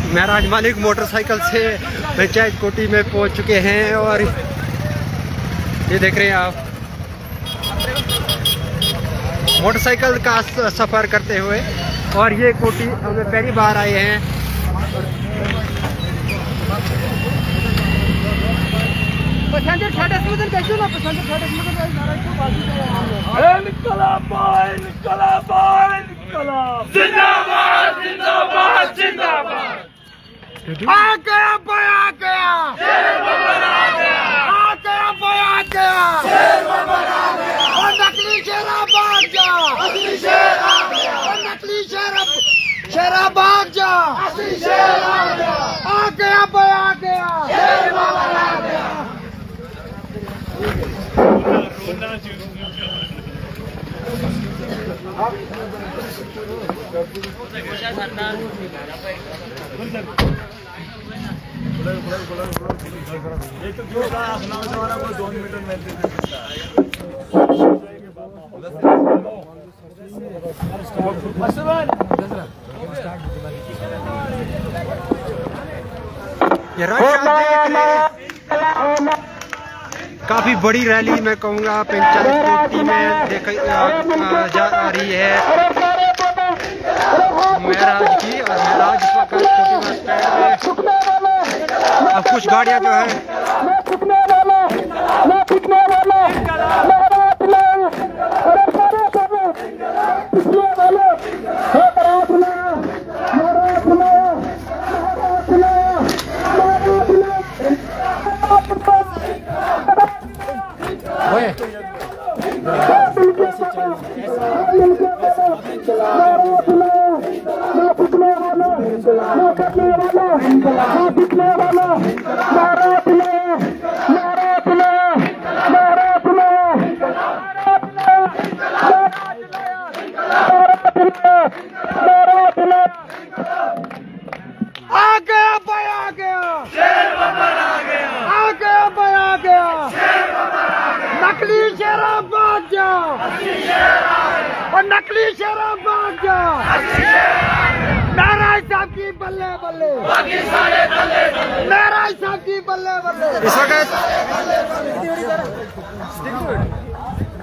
महराज Malik motorcycle से पंचायत कोटी में पहुंच चुके हैं और ये देख रहे हैं आप मोटरसाइकिल का सफ़र करते हुए। और ये कोटी हमें पहली बार आए हैं। जिंदाबाद जिंदाबाद जिंदाबाद। आ गया भाई आ गया, शेर बबर आ गया। आ गया भाई आ गया, शेर बबर आ गया। और नकली शेरा भाग जा, असली शेर आ गया। और नकली शेरा भाग जा, असली शेर आ गया। आ गया भाई आ गया, शेर बबर आ गया। काफी बड़ी रैली मैं कहूँगा पंचायत कोटी में जा रही है महराज की। और महराज इस वक्त कोटी बस स्टैंड में। अब कुछ गाड़ियाँ जो है नकली शेरा भाग जा, और नकली शेरा भाग जा। महराज साहब की बल्ले बल्ले, महराज साहब की बल्ले बल्ले।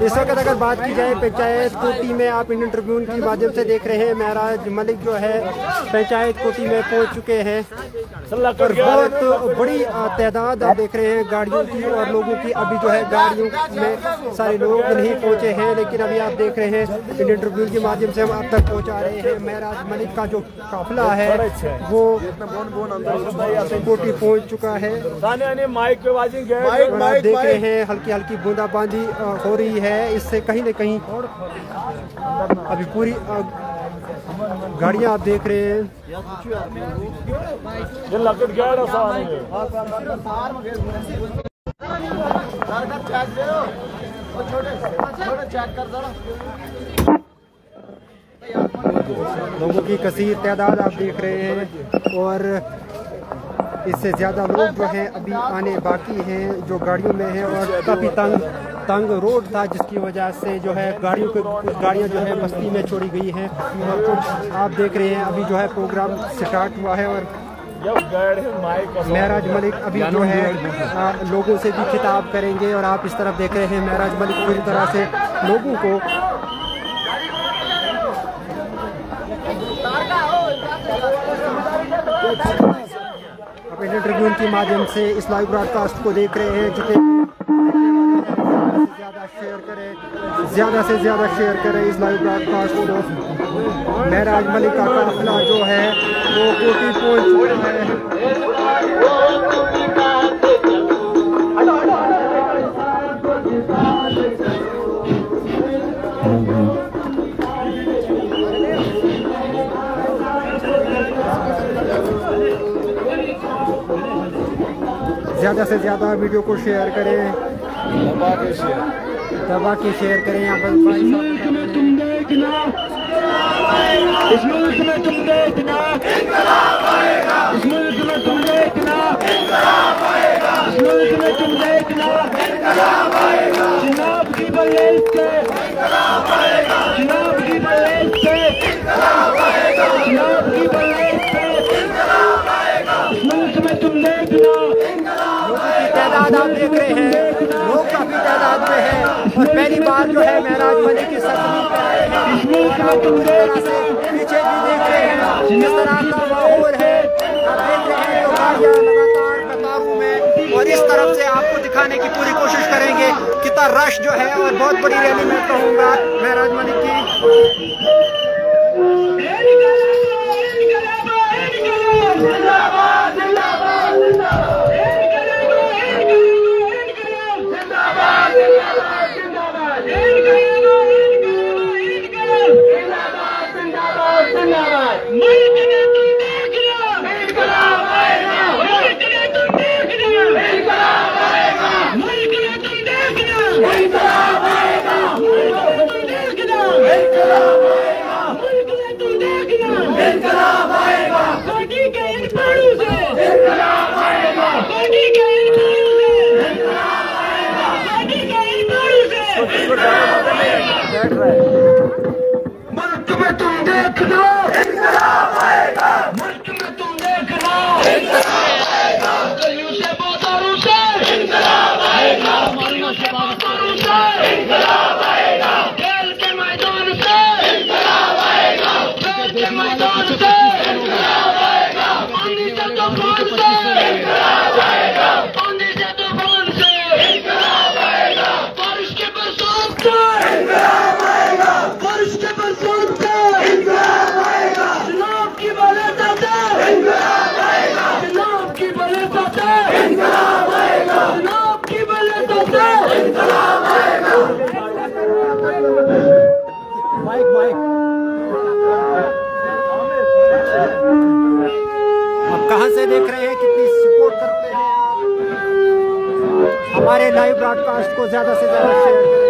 इस वक्त अगर बात की जाए पंचायत कोटी में, आप इंडियन ट्रिब्यून के माध्यम से देख रहे हैं महराज मलिक जो है पंचायत कोटी में पहुंच चुके हैं। और बहुत बड़ी तादाद आप देख रहे हैं गाड़ियों की और लोगों की। अभी जो है गाड़ियों में सारे लोग नहीं पहुंचे हैं, लेकिन अभी आप देख रहे हैं इंडियन ट्रिब्यून के माध्यम से हम आप तक पहुंचा रहे हैं। महराज मलिक का जो काफिला है वो कोटी पहुंच चुका है। और आप देख रहे हैं हल्की हल्की बूंदाबांदी हो रही है। इससे कहीं न कहीं अभी पूरी गाड़ियां आप देख रहे हैं। लोगों की कसीर तादाद आप देख रहे हैं और इससे ज़्यादा लोग जो हैं अभी आने बाकी हैं जो गाड़ियों में हैं। और काफ़ी तंग रोड था जिसकी वजह से जो है गाड़ियाँ जो है बस्ती में छोड़ी गई हैं। और कुछ आप देख रहे हैं अभी जो है प्रोग्राम स्टार्ट हुआ है और महराज मलिक अभी जो है लोगों से भी खिताब करेंगे। और आप इस तरफ देख रहे हैं महराज मलिक पूरी तरह से लोगों को आप इंडियन ट्रिब्यून के माध्यम से इस लाइव ब्रॉडकास्ट को देख रहे हैं। जितने ज़्यादा से ज़्यादा शेयर करें इस लाइव ब्रॉडकास्ट को। महराज मलिक का काफिला जो है वो कोटी पहुंच चुका है। ज़्यादा से ज़्यादा वीडियो को शेयर करें, दबा के शेयर करें। यहाँ पर इस मुल्क में तुम देखना, इस मुल्क में तुम देखना, इस मुल्क में तुम देखना, इस मुल्क में तुम देखना। जनाब की बल्ले से, जनाब की बल्ले से, जनाब की बल्ले से। लोगों की तादाद आप देख रहे हैं, लोग काफी तादाद में है और पहली बार जो है महराज मलिक की सरजमीन पे आए हैं। और आप पूरी तरह से पीछे भी देख रहे हैं किस तरह का माहौल है। आप देख रहे हैं जो गाड़ियाँ लगातार कतारों में, और इस तरफ से आपको दिखाने की पूरी कोशिश करेंगे कितना रश जो है और बहुत बड़ी रैली मैं कहूँगा महराज मलिक की। मुल्क में तुम देखना इंकलाब आएगा, मुल्क में तुम देखना इंकलाब आएगा, गलियों से बाजारों से इंकलाब आएगा, मालियों से बाजारों से इंकलाब आएगा, खेल के मैदान से इंकलाब आएगा, खेल के मैदान से इंकलाब आएगा, पानी से तूफान से इंकलाब आएगा, पानी से तूफान से इंकलाब आएगा, बारिश के बरसात से इंकलाब आएगा, बारिश के बरसात से इंकलाब आएगा, जनाब की बलता से इंकलाब आएगा, जनाब की बलता से इंकलाब आएगा, जनाब की बलता से इंकलाब आएगा। माइक माइक आप कहां से देख रहे हैं, कितनी सपोर्ट करते हैं आप हमारे लाइव ब्रॉडकास्ट को ज्यादा से ज्यादा शेयर करें।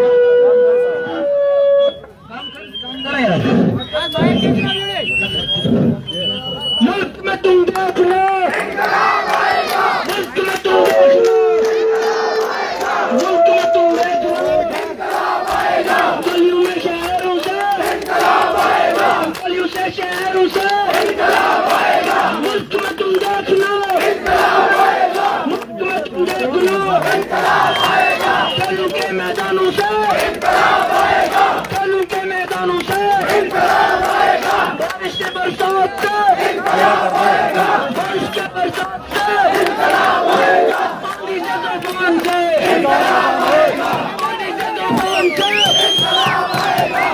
मुल्क में तुम देख लो इंकलाब आएगा, मुल्क में तुम देख लो इंकलाब आएगा, मुल्क में तुम देख लो इंकलाब आएगा, गलियों में शहरों से इंकलाब आएगा, गलियों से शहरों से इंकलाब आएगा, मुल्क में तुम देख लो इंकलाब आएगा, मुल्क में तुम देख लो इंकलाब आएगा, खेलों के मैदानों से इंकलाब आएगा, खेलों के मैदानों से इंकलाब आएगा, बारिश के बरसात से इंकलाब आएगा, बारिश के बरसात से इंकलाब आएगा, पानी से तूफान से इंकलाब आएगा, पानी से तूफान से इंकलाब आएगा।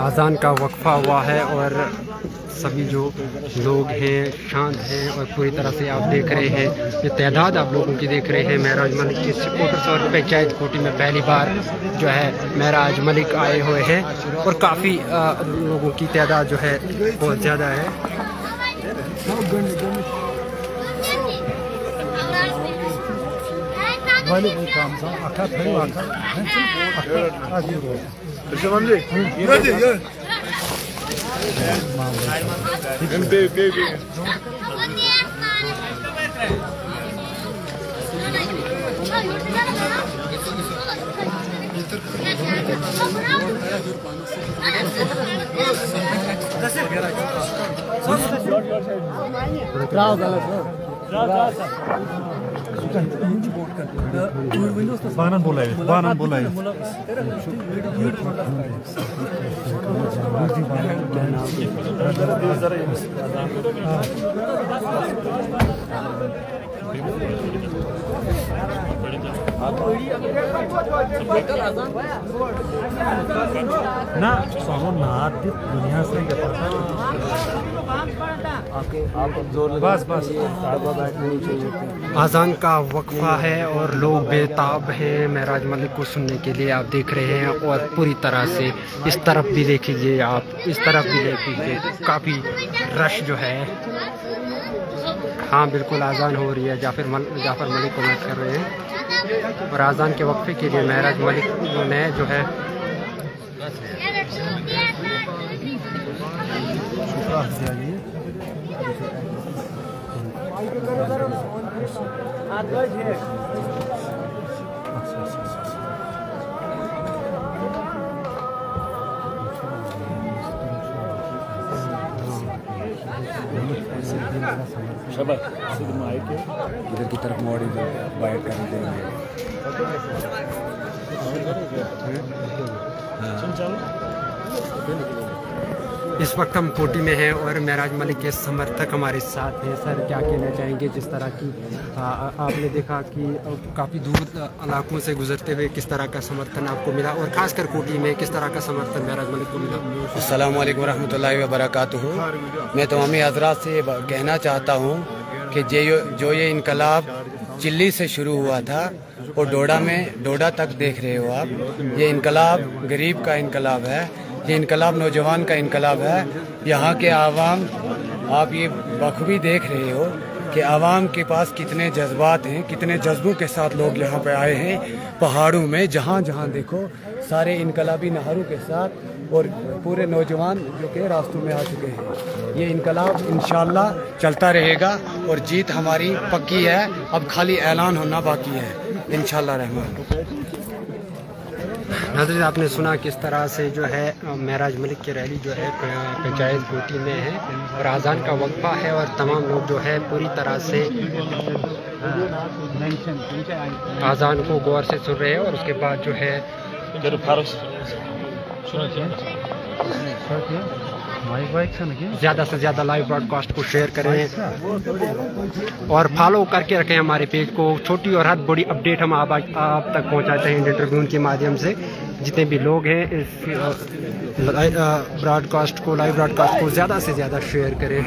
आज़ान का वक्फा हुआ है और सभी जो लोग हैं शांत हैं और पूरी तरह से आप देख रहे हैं ये तादाद आप लोगों की देख रहे हैं। महराज मलिक के सपोर्टर्स और पंचायत कोटी में पहली बार जो है महराज मलिक आए हुए हैं और काफ़ी लोगों की तादाद जो है बहुत ज़्यादा है। बानन बोलाए ना सोनो नाद दुनिया से बस आज़ान का वक्फा है और लोग बेताब हैं महराज मलिक को सुनने के लिए आप देख रहे हैं। और पूरी तरह से इस तरफ भी देख लीजिए, आप इस तरफ भी देख लीजिए, काफ़ी रश जो है। हाँ बिल्कुल आज़ान हो रही है, जाफर मलिक को मैच कर रहे हैं और आज़ान के वक्फे के लिए महराज मलिक ने जो है इधर की तरफ मोड़ बाइट करने देंगे। इस वक्त हम कोटी में हैं और महराज मलिक के समर्थक हमारे साथ हैं। सर, क्या कहना चाहेंगे जिस तरह की आपने देखा कि काफ़ी दूर इलाकों से गुजरते हुए किस तरह का समर्थन आपको मिला और ख़ासकर कोटी में किस तरह का समर्थन महराज मलिक को मिला? अस्सलाम वालेकुम रहमतुल्लाहि व बरकातुहू। मैं तमामी हज़रात से कहना चाहता हूँ कि जो ये इनकलाब चिल्ली से शुरू हुआ था और डोडा तक देख रहे हो आप, ये इनकलाब गरीब का इनकलाब है, ये इनकलाब नौजवान का इनकलाब है। यहाँ के आवाम, आप ये बखूबी देख रहे हो कि आवाम के पास कितने जज्बात हैं, कितने जज्बों के साथ लोग यहाँ पे आए हैं। पहाड़ों में जहाँ जहाँ देखो सारे इनकलाबी नहरों के साथ और पूरे नौजवान जो के रास्तों में आ चुके हैं। ये इनकलाब इंशाअल्लाह चलता रहेगा और जीत हमारी पक्की है। अब खाली ऐलान होना बाकी है इंशाअल्लाह रहमान। नाज़रीन, आपने सुना किस तरह से जो है महराज मलिक की रैली जो है पंचायत कोटी में है और आज़ान का वक्फा है और तमाम लोग जो है पूरी तरह से आज़ान को गौर से सुन रहे हैं और उसके बाद जो है ज़्यादा से ज़्यादा लाइव ब्रॉडकास्ट को शेयर करें और फॉलो करके रखें हमारे पेज को। छोटी और हर बड़ी अपडेट हम आप तक पहुंचाते हैं इंडियन ट्रिब्यून के माध्यम से। जितने भी लोग हैं इस लाइव ब्रॉडकास्ट को ज़्यादा से ज़्यादा शेयर करें।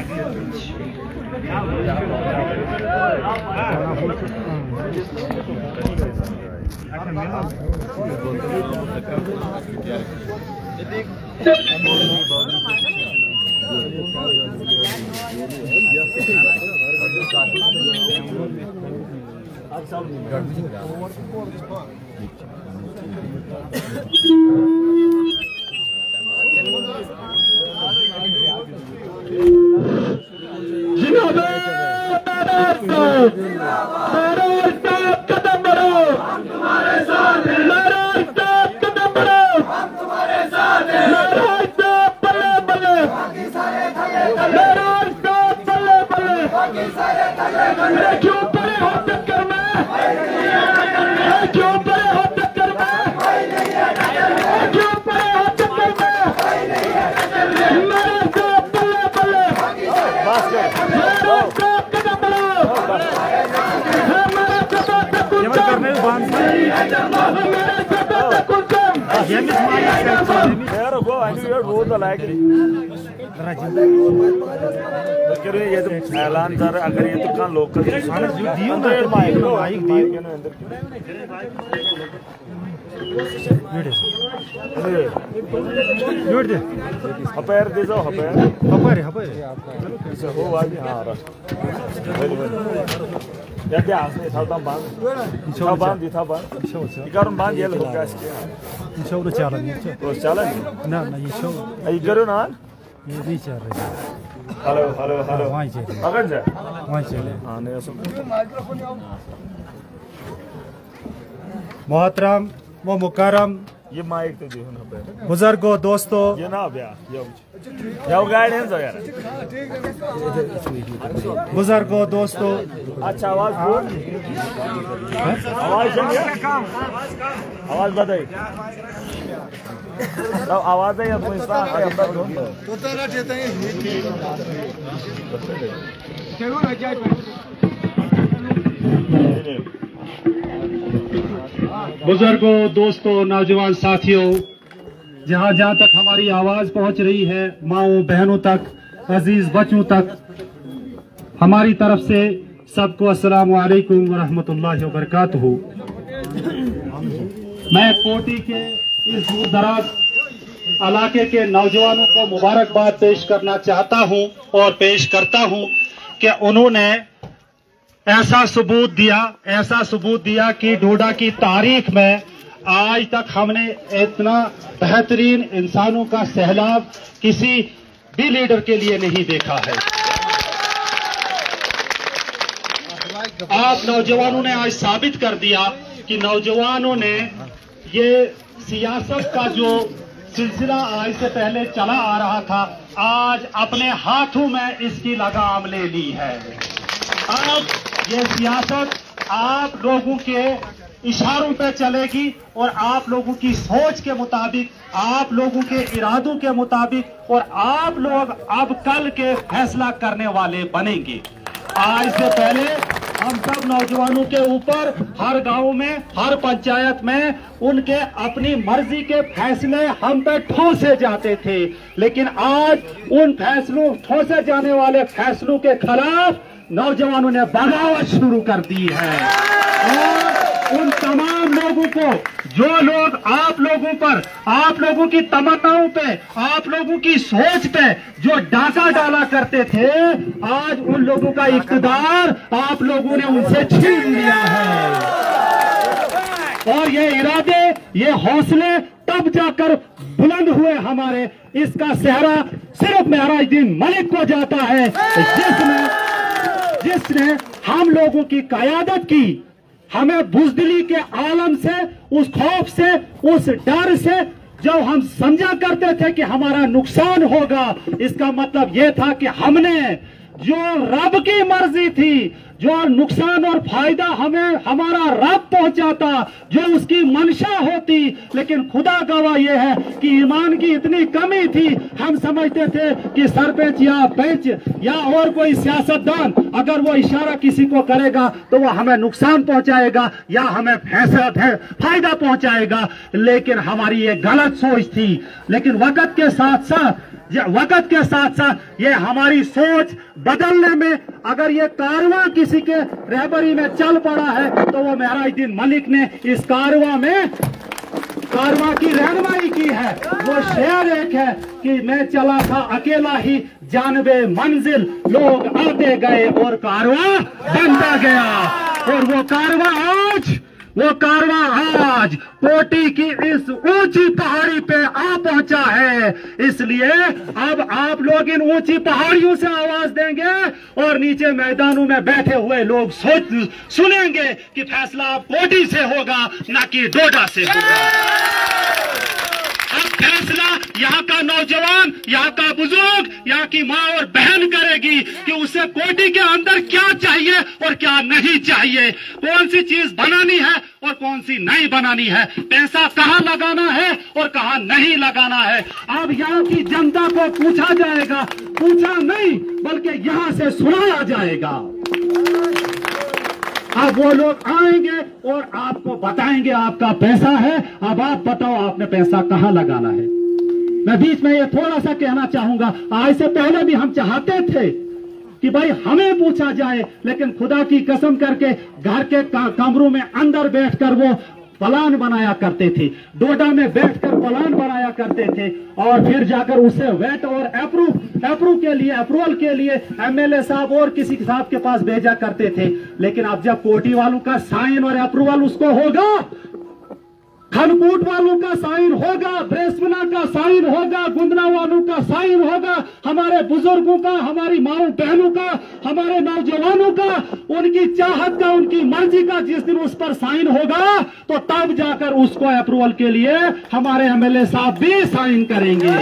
ऐलान कर अगर ये तो कहाँ लोकल हपेर दे जाओ हपेर हो वाली हाँ या क्या आसने था बांध इकारों बांध ये लोग क्या इसके Show challenge. No, you show. Are you good or not? You reach out. Hello. Why is it? अगर जा Why is it? हाँ नहीं ऐसा मोहतरम व मुकरम ये माइक तो जो है ना पे बुजुर्गों दोस्तों ये ना भैया ये गाइडेंस है यार बुजुर्गों दोस्तों अच्छा आवाज बताइए आवाज है अपने बुजुर्गों दोस्तों नौजवान साथियों जहाँ जहाँ तक हमारी आवाज पहुँच रही है माओ बहनों तक अजीज बच्चों तक हमारी तरफ से सबको अस्सलाम वालेकुम व रहमतुल्लाहि व बरकातुहू। मैं कोटी के इस दूर दराज इलाके के नौजवानों को मुबारकबाद पेश करना चाहता हूं और पेश करता हूं कि उन्होंने ऐसा सबूत दिया कि डोडा की तारीख में आज तक हमने इतना बेहतरीन इंसानों का सैलाब किसी भी लीडर के लिए नहीं देखा है। आप नौजवानों ने आज साबित कर दिया कि नौजवानों ने ये सियासत का जो सिलसिला आज से पहले चला आ रहा था आज अपने हाथों में इसकी लगाम ले ली है। अब ये सियासत आप लोगों के इशारों पे चलेगी और आप लोगों की सोच के मुताबिक, आप लोगों के इरादों के मुताबिक, और आप लोग अब कल के फैसला करने वाले बनेंगे। आज से पहले हम सब नौजवानों के ऊपर हर गांव में, हर पंचायत में उनके अपनी मर्जी के फैसले हम पे ठोसे जाते थे, लेकिन आज उन फैसलों, ठोसे जाने वाले फैसलों के खिलाफ नौजवानों ने बगावत शुरू कर दी है। और उन तमाम लोगों को, जो लोग आप लोगों पर, आप लोगों की तमन्नाओं पे, आप लोगों की सोच पे जो डाका डाला करते थे, आज उन लोगों का इख्तियार आप लोगों ने उनसे छीन लिया है। और ये इरादे, ये हौसले तब जाकर बुलंद हुए हमारे। इसका सेहरा सिर्फ महराजुद्दीन मलिक को जाता है, जिसने हम लोगों की क़यादत की, हमें बुज़दिली के आलम से, उस खौफ से, उस डर से, जब हम समझा करते थे कि हमारा नुकसान होगा, इसका मतलब यह था कि हमने जो रब की मर्जी थी, जो नुकसान और फायदा हमें हमारा रब पहुंचाता, जो उसकी मंशा होती, लेकिन खुदा गवाह यह है कि ईमान की इतनी कमी थी, हम समझते थे कि सरपंच या पंच या और कोई सियासतदान अगर वो इशारा किसी को करेगा तो वो हमें नुकसान पहुंचाएगा या हमें फायदा पहुंचाएगा, लेकिन हमारी ये गलत सोच थी। लेकिन वक्त के साथ साथ ये हमारी सोच बदलने में, अगर ये कारवां किसी के रहबरी में चल पड़ा है तो वो महराजुद्दीन मलिक ने इस कारवां की रहनुमाई की है। वो शेर एक है कि मैं चला था अकेला ही जानबे मंजिल, लोग आते गए और कारवां बनता गया। और वो कारवां आज कोटी की इस ऊंची पहाड़ी पे आ पहुंचा है। इसलिए अब आप लोग इन ऊंची पहाड़ियों से आवाज देंगे और नीचे मैदानों में बैठे हुए लोग सुनेंगे कि फैसला अब कोटी से होगा, ना कि डोडा से होगा। अब फैसला यहाँ का नौजवान, यहाँ का बुजुर्ग, यहाँ की माँ और बहन करेगी कि उसे कोटी के अंदर क्या चाहिए और क्या नहीं चाहिए, कौन सी चीज बनानी है और कौन सी नहीं बनानी है, पैसा कहाँ लगाना है और कहाँ नहीं लगाना है। अब यहाँ की जनता को पूछा जाएगा, पूछा नहीं बल्कि यहाँ से सुनाया जाएगा। अब वो लोग आएंगे और आपको बताएंगे आपका पैसा है, अब आप बताओ आपने पैसा कहाँ लगाना है। मैं बीच में ये थोड़ा सा कहना चाहूंगा, आज से पहले भी हम चाहते थे कि भाई हमें पूछा जाए, लेकिन खुदा की कसम करके घर के कमरों में अंदर बैठकर वो प्लान बनाया करते थे, डोडा में बैठकर प्लान बनाया करते थे और फिर जाकर उसे वेट और अप्रूवल के लिए एमएलए साहब और किसी साहब के पास भेजा करते थे। लेकिन अब जब कोटी वालों का साइन और अप्रूवल उसको होगा, खनकूट वालों का साइन होगा, ब्रेसमना का साइन होगा, गुंदना वालों का साइन होगा, हमारे बुजुर्गों का, हमारी माओ बहनों का, हमारे नौजवानों का, उनकी चाहत का, उनकी मर्जी का जिस दिन उस पर साइन होगा तो तब जाकर उसको अप्रूवल के लिए हमारे एमएलए साहब भी साइन करेंगे।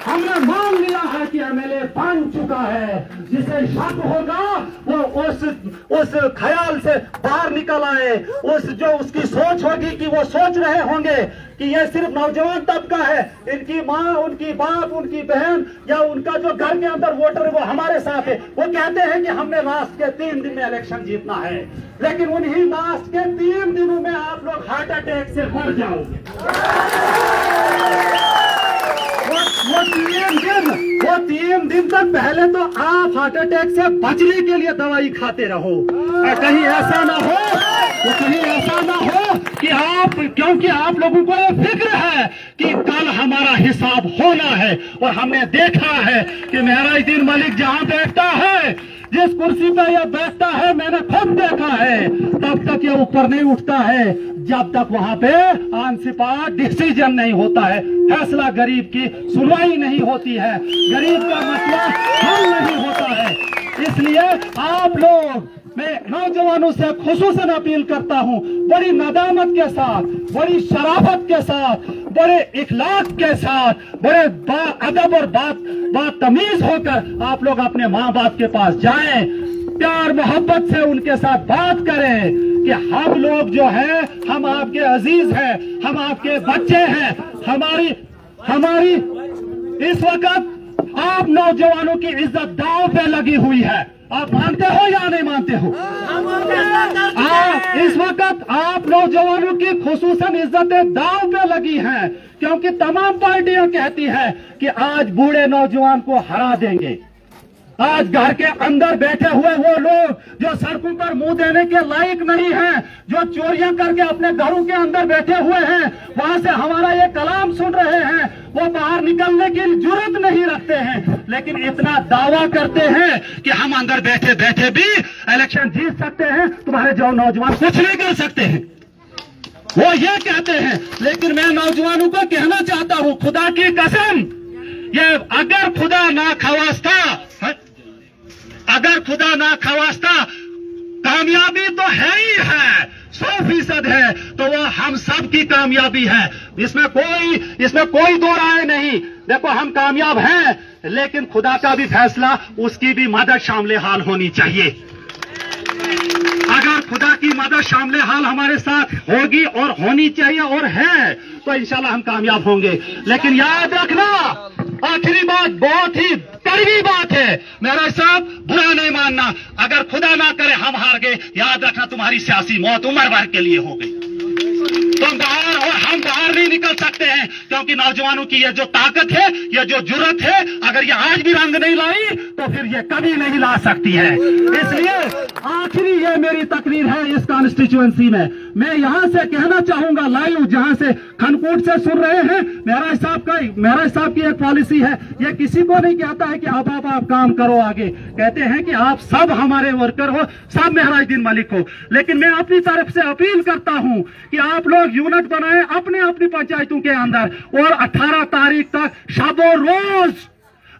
हमने मान लिया है कि एमएलए बन चुका है, जिसे शक होगा वो उस ख्याल से बाहर निकल आए, उसकी सोच होगी कि वो सोच रहे होंगे कि ये सिर्फ नौजवान तबका है, इनकी माँ, उनकी बाप, उनकी बहन या उनका जो घर के अंदर वोटर है वो हमारे साथ है। वो कहते हैं कि हमने लास्ट के 3 दिन में इलेक्शन जीतना है, लेकिन उन्हीं लास्ट के 3 दिनों में आप लोग हार्ट अटैक से मर जाओगे। वो 3 दिन तक पहले तो आप हार्ट अटैक से बचने के लिए दवाई खाते रहो। कहीं ऐसा ना हो कि क्योंकि आप लोगों को फिक्र है कि कल हमारा हिसाब होना है। और हमने देखा है कि महराजुद्दीन मलिक जहां बैठता है, जिस कुर्सी पे यह बैठता है, मैंने खुद देखा है, तब तक ये ऊपर नहीं उठता है जब तक वहां पे ऑन स्पॉट डिसीजन नहीं होता है, फैसला गरीब की सुनवाई नहीं होती है, गरीब का मसला हल नहीं होता है। इसलिए आप लोग, मैं नौजवानों से खुसूसन अपील करता हूं, बड़ी नदामत के साथ, बड़ी शराफत के साथ, बड़े इखलाक के साथ, बड़े अदब और बात तमीज होकर आप लोग अपने माँ बाप के पास जाएं प्यार मोहब्बत से उनके साथ बात करें कि हम लोग जो है, हम आपके अजीज हैं, हम आपके बच्चे हैं, हमारी इस वक्त आप नौजवानों की इज्जत दांव पे लगी हुई है। आप मानते हो या नहीं मानते हो? इस वक्त आप नौजवानों की खुसूसन इज्जतें दांव पे लगी हैं, क्योंकि तमाम पार्टियां कहती हैं कि आज बूढ़े नौजवान को हरा देंगे। आज घर के अंदर बैठे हुए वो लोग जो सड़कों पर मुंह देने के लायक नहीं हैं, जो चोरियां करके अपने घरों के अंदर बैठे हुए हैं, वहां से हमारा ये कलाम सुन रहे हैं, वो बाहर निकलने की जुर्रत नहीं रखते हैं, लेकिन इतना दावा करते हैं कि हम अंदर बैठे बैठे भी इलेक्शन जीत सकते हैं, तुम्हारे जो नौजवान कुछ नहीं कर सकते हैं, वो ये कहते हैं। लेकिन मैं नौजवानों को कहना चाहता हूं, खुदा की कसम, ये अगर खुदा ना खवास्ता कामयाबी तो है ही है, 100% है, तो वो हम सब की कामयाबी है। इसमें कोई दो राय नहीं। देखो, हम कामयाब हैं, लेकिन खुदा का भी फैसला, उसकी भी मदद शामिल हाल होनी चाहिए। अगर खुदा की मदद शामिल हाल हमारे साथ होगी और होनी चाहिए और है, तो इंशाल्लाह हम कामयाब होंगे। लेकिन याद रखना, आखिरी बात बहुत ही कड़वी बात है, मेरा साहब, बुरा नहीं मानना, अगर खुदा ना करे हम हार गए, याद रखना तुम्हारी सियासी मौत उम्र भर के लिए हो गई। तुम बाहर और हम बाहर नहीं निकल सकते हैं, क्योंकि नौजवानों की ये जो ताकत है, ये जो जुर्रत है, अगर ये आज भी रंग नहीं लाई तो फिर ये कभी नहीं ला सकती है। इसलिए आखिरी ये मेरी तकरीर है इस कॉन्स्टिट्यूएंसी में। मैं यहां से कहना चाहूंगा, लाइव जहां से खनकोट से सुन रहे हैं, मेरा साहब की एक पॉलिसी है, ये किसी को नहीं कहता है कि आप काम करो आगे, कहते हैं कि आप सब हमारे वर्कर हो, सब मेहराजुद्दीन मलिक हो। लेकिन मैं अपनी तरफ से अपील करता हूं कि आप लोग यूनिट बनाएं अपनी पंचायतों के अंदर, और 18 तारीख तक शबो रोज,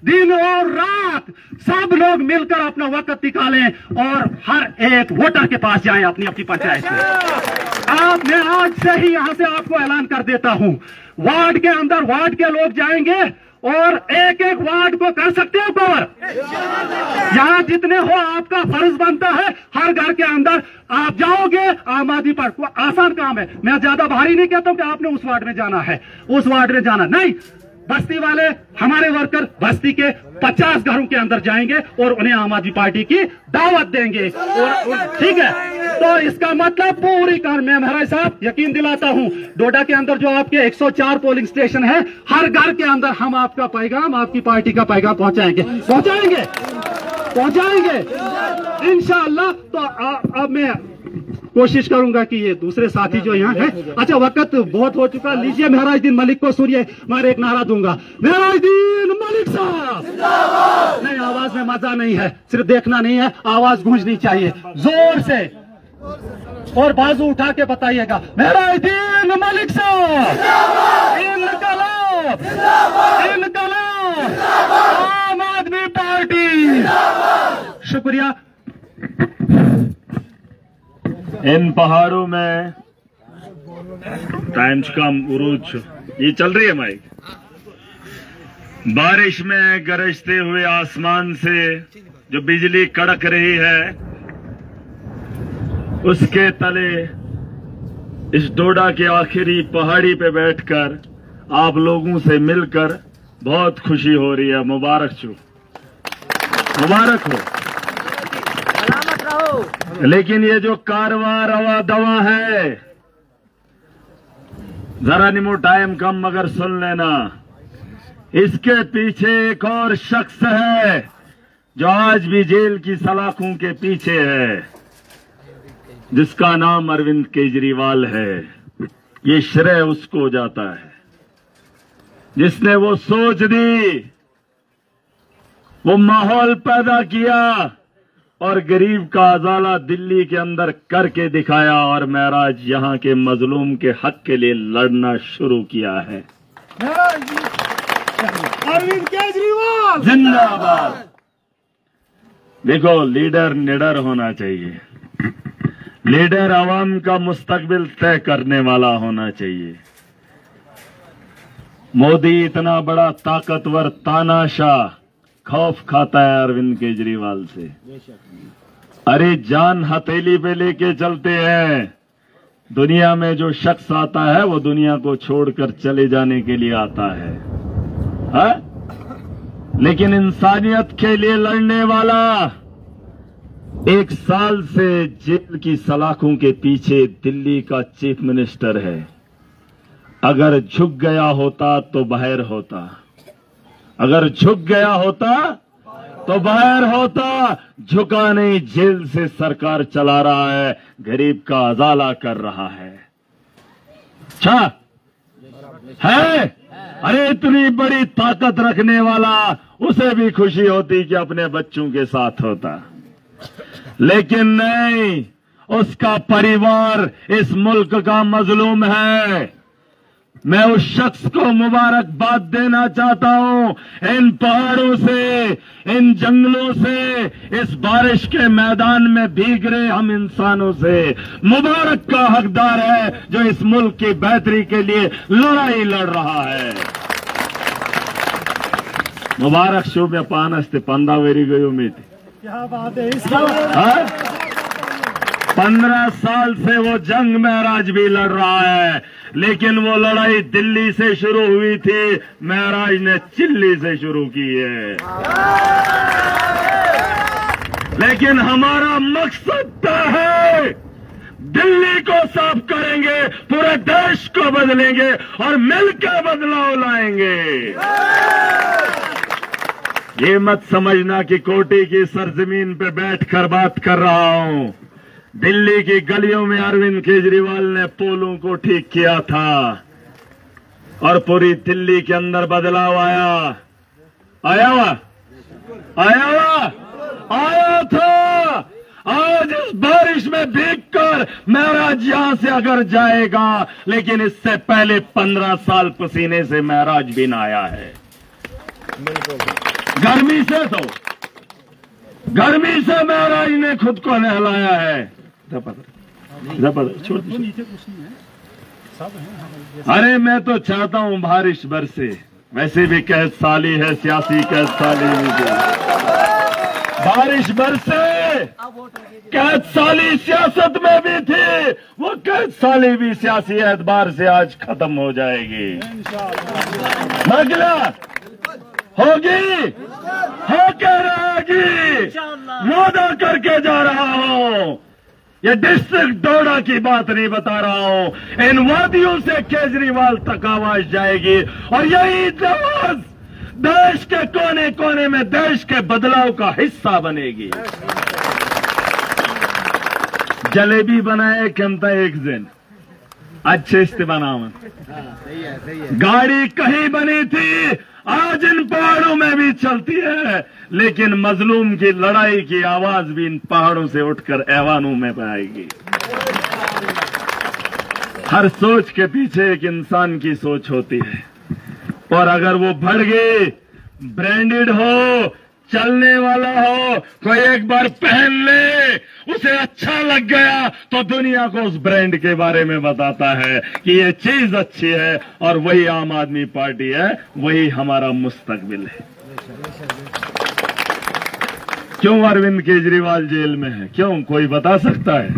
दिन और रात सब लोग मिलकर अपना वक्त निकालें और हर एक वोटर के पास जाएं अपनी पंचायत में। मैं आज से ही यहां से आपको ऐलान कर देता हूं, वार्ड के अंदर वार्ड के लोग जाएंगे और एक एक वार्ड को कर सकते हो कवर। यहां जितने हो, आपका फर्ज बनता है हर घर के अंदर आप जाओगे। आम आदमी पार्टी, आसान काम है, मैं ज्यादा भारी नहीं कहता हूं कि आपने उस वार्ड में जाना है, उस वार्ड में जाना नहीं। बस्ती वाले हमारे वर्कर बस्ती के 50 घरों के अंदर जाएंगे और उन्हें आम आदमी पार्टी की दावत देंगे, और ठीक है। तो इसका मतलब पूरी कार, मैं महाराज साहब यकीन दिलाता हूं, डोडा के अंदर जो आपके 104 पोलिंग स्टेशन है, हर घर के अंदर हम आपका पैगाम, आपकी पार्टी का पैगाम पहुंचाएंगे इंशाअल्लाह। तो अब मैं कोशिश करूंगा कि ये दूसरे साथी जो यहाँ हैं, अच्छा वक्त बहुत हो चुका, लीजिए मेहराजुद्दीन मलिक को सुनिए, मैं एक नारा दूंगा, मेहराजुद्दीन मलिक साहब। नहीं, आवाज में मजा नहीं है, सिर्फ देखना नहीं है, आवाज गूंजनी चाहिए जोर से, और बाजू उठा के बताइएगा, मेहराजुद्दीन मलिक साहब, इनकलाब, आम आदमी पार्टी। शुक्रिया। इन पहाड़ों में टाइम्स का उरूज, ये चल रही है माइक, बारिश में गरजते हुए आसमान से जो बिजली कड़क रही है, उसके तले इस डोडा के आखिरी पहाड़ी पे बैठकर आप लोगों से मिलकर बहुत खुशी हो रही है। मुबारक हो। लेकिन ये जो कारवां रवा दवा है, जरा निमो टाइम कम मगर सुन लेना, इसके पीछे एक और शख्स है जो आज भी जेल की सलाखों के पीछे है, जिसका नाम अरविंद केजरीवाल है। ये श्रेय उसको जाता है जिसने वो सोच दी, वो माहौल पैदा किया और गरीब का अजाला दिल्ली के अंदर करके दिखाया, और महराज यहां के मजलूम के हक के लिए लड़ना शुरू किया है। अरविंद केजरीवाल जिंदाबाद। देखो, लीडर निडर होना चाहिए, लीडर आवाम का मुस्तकबिल तय करने वाला होना चाहिए। मोदी इतना बड़ा ताकतवर तानाशाह खौफ खाता है अरविंद केजरीवाल से। अरे जान हथेली पे लेके चलते हैं। दुनिया में जो शख्स आता है वो दुनिया को छोड़कर चले जाने के लिए आता है, हा? लेकिन इंसानियत के लिए लड़ने वाला 1 साल से जेल की सलाखों के पीछे दिल्ली का चीफ मिनिस्टर है। अगर झुक गया होता तो बाहर होता, अगर झुक गया होता तो बाहर होता। झुका नहीं, जेल से सरकार चला रहा है, गरीब का अजाला कर रहा है। अच्छा है? अरे इतनी बड़ी ताकत रखने वाला, उसे भी खुशी होती कि अपने बच्चों के साथ होता, लेकिन नहीं, उसका परिवार इस मुल्क का मजलूम है। मैं उस शख्स को मुबारकबाद देना चाहता हूं। इन पहाड़ों से, इन जंगलों से, इस बारिश के मैदान में भीग रहे हम इंसानों से मुबारक का हकदार है जो इस मुल्क की बेहतरी के लिए लड़ाई लड़ रहा है। मुबारक शुभ में पानस्ते पंदा वेरी गई उम्मीद। क्या बात है। 15 साल से वो जंग महराज भी लड़ रहा है, लेकिन वो लड़ाई दिल्ली से शुरू हुई थी, महराज ने चिल्ली से शुरू की है। लेकिन हमारा मकसद तय है, दिल्ली को साफ करेंगे, पूरे देश को बदलेंगे और मिलकर बदलाव लाएंगे। ये मत समझना कि कोटी की सरजमीन पे बैठकर बात कर रहा हूं। दिल्ली की गलियों में अरविंद केजरीवाल ने पोलों को ठीक किया था और पूरी दिल्ली के अंदर बदलाव आया था। आज इस बारिश में भीगकर महराज यहां से अगर जाएगा, लेकिन इससे पहले 15 साल पसीने से महराज भी ना आया है। गर्मी से महराज ने खुद को नहलाया है। छोड़ अरे मैं तो चाहता हूं बारिश बरसे, वैसे भी कैद साली है, सियासी कैद साली नहीं। बारिश बरसे, कैद साली सियासत में भी थी, वो कैद साली भी सियासी एतबार से आज खत्म हो जाएगी। मगला होगी, होकर रहेगी, वादा करके जा रहा हूं। ये डिस्ट्रिक्ट डोडा की बात नहीं बता रहा हूं, इन वादियों से केजरीवाल तक आवाज जाएगी और यही आवाज देश के कोने कोने में देश के बदलाव का हिस्सा बनेगी। जलेबी बनाए कहता एक दिन अच्छे से बनावन, गाड़ी कहीं बनी थी, आज इन पहाड़ों में भी चलती है, लेकिन मजलूम की लड़ाई की आवाज भी इन पहाड़ों से उठकर ऐवानों में आएगी। हर सोच के पीछे एक इंसान की सोच होती है, और अगर वो बढ़ गई, ब्रांडेड हो, चलने वाला हो, कोई एक बार पहन ले, उसे अच्छा लग गया तो दुनिया को उस ब्रांड के बारे में बताता है कि ये चीज अच्छी है, और वही आम आदमी पार्टी है, वही हमारा मुस्तकबिल है। क्यों अरविंद केजरीवाल जेल में है? क्यों, कोई बता सकता है?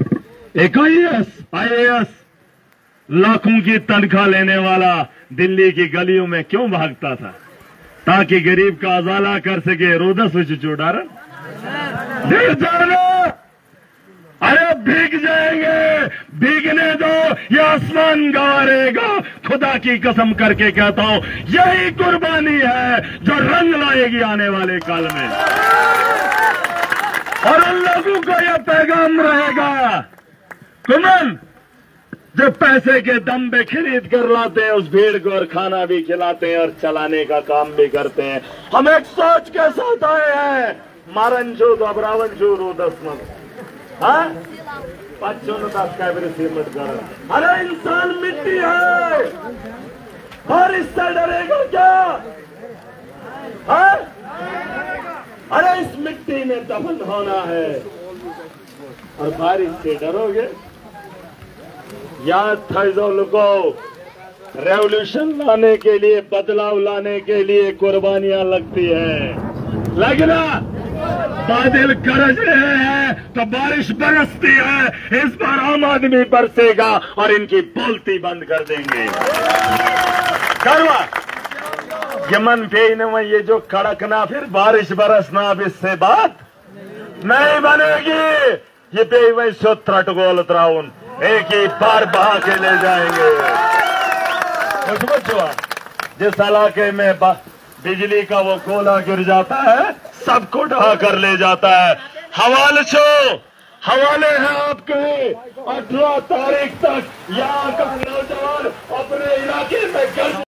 एक आईएएस लाखों की तनख्वाह लेने वाला दिल्ली की गलियों में क्यों भागता था? ताकि गरीब का अजाला कर सके। रोदस चुचुडारन दे जाना, अरे भीग जाएंगे, भीगने दो, ये आसमान गवारेगा। खुदा की कसम करके कहता हूं, यही कुर्बानी है जो रंग लाएगी आने वाले काल में, और उन लोगों को यह पैगाम रहेगा, कुमन जो पैसे के दम पे खरीद कर लाते हैं उस भीड़ को, और खाना भी खिलाते हैं और चलाने का काम भी करते हैं। हम एक सोच के साथ आए हैं, मारन छू घबरावन छू रोदस मन, हाँ अरे इंसान मिट्टी है, और इससे डरेगा क्या? हाँ? अरे इस मिट्टी में दफन होना है, और बारिश से डरोगे? याद था जो लोगों, रेवोल्यूशन लाने के लिए, बदलाव लाने के लिए कुर्बानियां लगती है, लगना बादल गरज रहे हैं तो बारिश बरसती है। इस बार आम आदमी बरसेगा और इनकी बोलती बंद कर देंगे। करवा यमन पे न ये जो कड़कना फिर बारिश बरसना, अब इससे बात नहीं बनेगी। ये पे वही सोत्रट गोल त्राउन एक ही बार बहा के ले जाएंगे। जिस इलाके में बिजली का वो कोला गिर जाता है सबको ढहा कर ले जाता है। हवाले हैं आपके 18 तारीख तक यहाँ का नौजवान अपने इलाके में